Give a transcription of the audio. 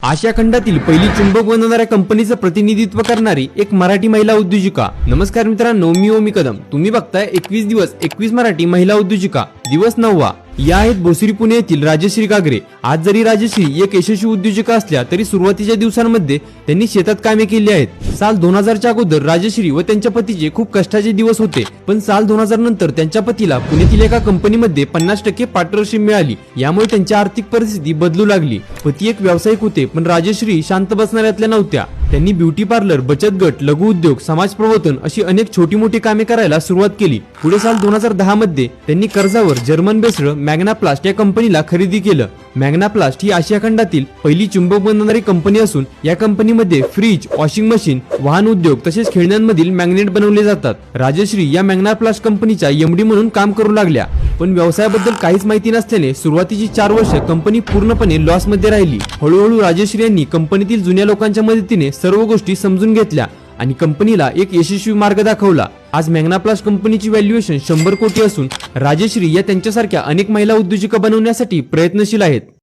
आशिया खंडातील पहिली चुंबक बनवणाऱ्या कंपनीचं प्रतिनिधित्व करणारी एक मराठी महिला उद्योजिका। नमस्कार मित्रांनो, मी ओमी कदम। तुम्ही बघताय 21 दिवस 21 मराठी महिला उद्योजिका दिवस 9वा। या आहेत भोसरी पुणे येथील राजश्री गागरे। आज जरी राजश्री एक यशस्वी उद्योजिका असल्या तरी सुरुवातीच्या दिवसांमध्ये त्यांनी शेतात कामे केली आहेत। साल 2000च्या अगोदर राजश्री व त्यांच्या पतीचे खूप कष्टाचे दिवस होते, पण साल 2000 नंतर त्यांच्या पतीला पुण्यातील एका कंपनीमध्ये 50% पार्टनरशिप मिळाली। यामुळे त्यांची आर्थिक परिस्थिती बदलू लागली। पती एक व्यावसायिक होते, पण राजश्री शांत बसणाऱ्यातल्या नव्हत्या। त्यांनी ब्युटी पार्लर, बचत गट, लघु उद्योग, समाज प्रबोधन अशी अनेक छोटी मोठी कामे करायला सुरुवात केली। पुढे साल 2010 मध्ये त्यांनी कर्जावर जर्मन बेस्ड मॅग्ना प्लास्ट या कंपनीला खरेदी केलं। मॅग्ना प्लास्ट ही आशिया खंडातील पहिली चुंबक बनवणारी कंपनी असून या कंपनीमध्ये फ्रीज, वॉशिंग मशीन, वाहन उद्योग तसेच खेळण्यांमधील मॅग्नेट बनवले जातात। राजश्री या मॅग्ना प्लास्ट कंपनीच्या एमडी म्हणून काम करू लागल्या, पण व्यवसायाबद्दल काहीच माहिती नसल्याने सुरुवातीची 4 वर्ष कंपनी पूर्णपणे लॉस मध्ये राहिली। हळूहळू राजश्री यांनी कंपनीतील जुन्या लोकांच्या मदतीने सर्व गोष्टी समजून घेतल्या आणि कंपनीला एक यशस्वी मार्ग दाखवला। आज मॅग्ना प्लास्ट कंपनीची व्हॅल्युएशन 100 कोटी असून राजश्री या त्यांच्यासारख्या अनेक महिला उद्योजिका बनवण्यासाठी प्रयत्नशील आहेत।